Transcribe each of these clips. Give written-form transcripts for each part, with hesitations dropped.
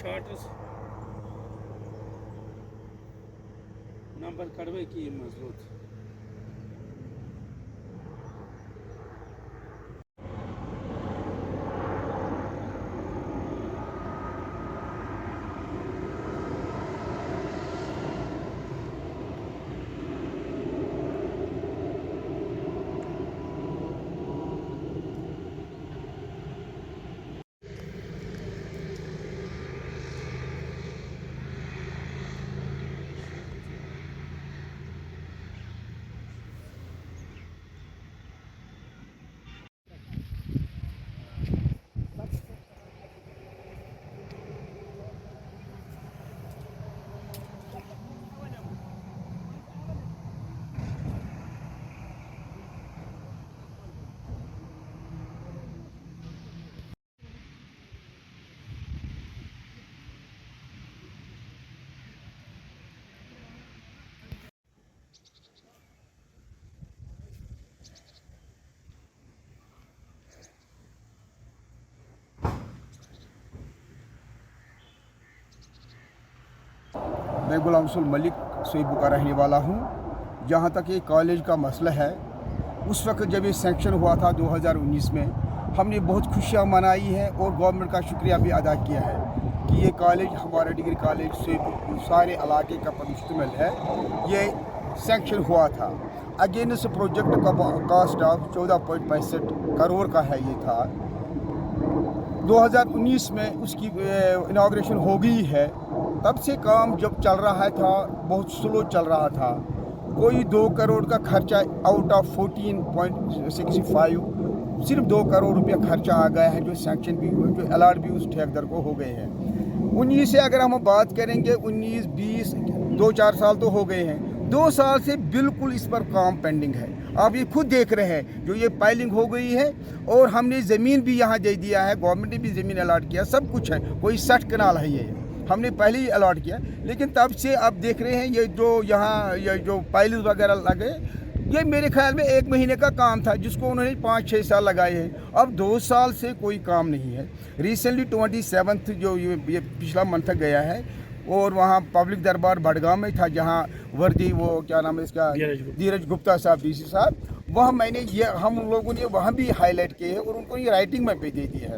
Shorts number کڑوے کی مضبوط میں غلام رسول ملک سویبو کا رہنے والا ہوں. جہاں تک یہ کالج کا مسئلہ ہے، اس وقت جب یہ سینکشن ہوا تھا 2019 میں، ہم نے بہت خوشیاں منائی ہیں اور گورنمنٹ کا شکریہ بھی ادا کیا ہے کہ یہ کالج ہمارا ڈگری کالج سویبو سارے علاقے کا پر مشتمل ہے. یہ سینکشن ہوا تھا اگینسٹ پروجیکٹ کا کاسٹ آف 14.65 کروڑ کا ہے. یہ تھا 2019 میں اس کی اناگریشن ہو گئی ہے. تب سے کام جب چل رہا تھا بہت سلو چل رہا تھا. کوئی 2 کروڑ کا خرچہ آؤٹ آف 14.65 صرف 2 کروڑ روپیہ خرچہ آ گیا ہے، جو سینکشن بھی ہوئے، جو الاٹ بھی اس ٹھیکیدار کو ہو گئے ہیں. 19 سے اگر ہم بات کریں گے 19 20 2-4 سال تو ہو گئے ہیں. 2 سال سے بالکل اس پر کام پینڈنگ ہے. آپ یہ خود دیکھ رہے ہیں جو یہ پائلنگ ہو گئی ہے، اور ہم نے زمین بھی یہاں دے دیا ہے، گورنمنٹ نے بھی زمین الاٹ کیا، سب کچھ ہے. کوئی 60 کنال ہے، یہ ہم نے پہلے ہی الاٹ کیا. لیکن تب سے آپ دیکھ رہے ہیں یہ جو یہاں یہ جو پائلز وغیرہ لگے، یہ میرے خیال میں 1 مہینے کا کام تھا جس کو انہوں نے 5-6 سال لگائے ہیں. اب 2 سال سے کوئی کام نہیں ہے. ریسنٹلی 27 جو یہ پچھلا منتھ گیا ہے، اور وہاں پبلک دربار بڈگام میں تھا، جہاں وردی وہ کیا نام ہے اس کا، دھیرج گپتا صاحب ڈی سی صاحب، وہاں میں نے یہ ہم لوگوں نے وہاں بھی ہائی لائٹ کیے ہیں اور ان کو یہ رائٹنگ میں بھی دے دیا ہے.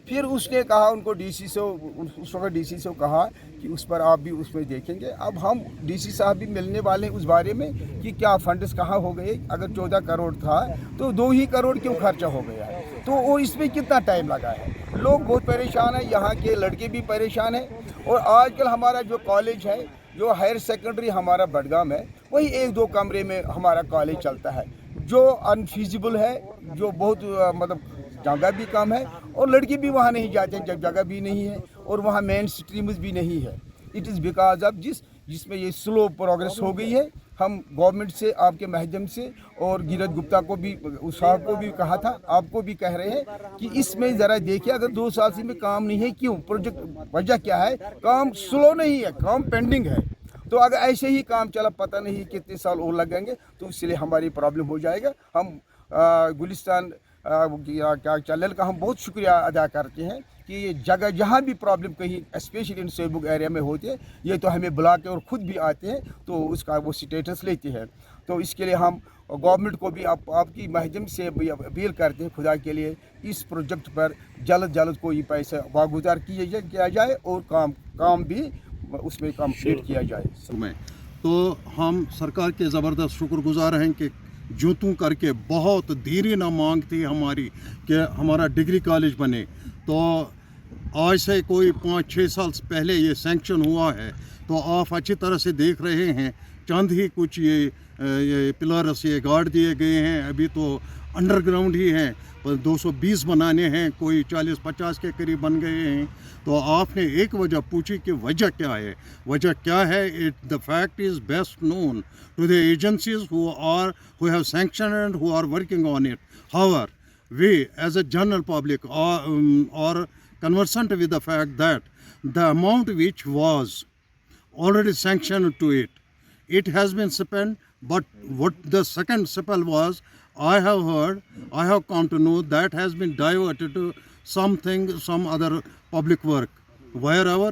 پھر اس نے کہا ان کو ڈی سی سے، اس وقت ڈی سی سے کہا کہ اس پر آپ بھی اس میں دیکھیں گے. اب ہم ڈی سی صاحب بھی ملنے والے ہیں اس بارے میں کہ کیا فنڈس کہاں ہو گئے. اگر 14 کروڑ تھا تو 2 ہی کروڑ کیوں خرچہ ہو گیا ہے، تو اور اس میں کتنا ٹائم لگا ہے. لوگ بہت پریشان ہیں، یہاں کے لڑکے بھی پریشان ہیں. اور آج کل ہمارا جو کالج ہے، جو ہائر سیکنڈری ہمارا بڈگام ہے، وہی 1-2 کمرے میں ہمارا کالج چلتا ہے، جو انفیزیبل ہے، جو بہت مطلب جگہ بھی کم ہے، اور لڑکے بھی وہاں نہیں جاتے ہیں جب جگہ بھی نہیں ہے، اور وہاں مین اسٹریمز بھی نہیں ہے. اٹ از بیکاز آف جس میں یہ سلو پروگریس ہو گئی ہے. ہم گورنمنٹ سے آپ کے محکمے سے اور دھیرج گپتا کو بھی، صاحب کو بھی کہا تھا، آپ کو بھی کہہ رہے ہیں کہ اس میں ذرا دیکھیے اگر 2 سال سے میں کام نہیں ہے، کیوں پروجیکٹ وجہ کیا ہے. کام سلو نہیں ہے، کام پینڈنگ ہے. تو اگر ایسے ہی کام چلا، پتہ نہیں کتنے سال اور لگیں گے، تو اس لیے ہماری پرابلم ہو جائے گا. ہم گلستان کیا چینل کا ہم بہت شکریہ ادا کرتے ہیں کہ یہ جگہ جہاں بھی پرابلم کہیں اسپیشلی ان سویبو ایریا میں ہوتی ہے، یہ تو ہمیں بلا کے اور خود بھی آتے ہیں تو اس کا وہ سٹیٹس لیتے ہیں. تو اس کے لیے ہم گورنمنٹ کو بھی آپ کی محکم سے بھی اپیل کرتے ہیں، خدا کے لیے اس پروجیکٹ پر جلد کوئی پیسہ واگزار کیا جائے اور کام بھی اس میں کمپلیٹ کیا جائے. تو ہم سرکار کے زبردست شکر گزار ہیں کہ جوتوں کر کے بہت دیری نہ مانگ تھی ہماری کہ ہمارا ڈگری کالج بنے. تو آج سے کوئی 5-6 سال پہلے یہ سینکشن ہوا ہے. تو آپ اچھی طرح سے دیکھ رہے ہیں، چند ہی کچھ یہ پلرس یہ گاڑ دیے گئے ہیں. ابھی تو انڈر گراؤنڈ ہی ہیں، 220 بنانے ہیں، کوئی 40-50 کے قریب بن گئے ہیں. تو آپ نے ایک وجہ پوچھی کہ وجہ کیا ہے. وجہ کیا ہے؟ the fact is best known to the agencies who have sanctioned and who are working on it. However, we as a general public are conversant with the fact that the amount which was already sanctioned to it has been spent. But what the second spell was, I have come to know that has been diverted to some other public work. Wherever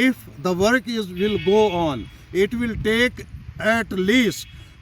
if the work will go on, it will take at least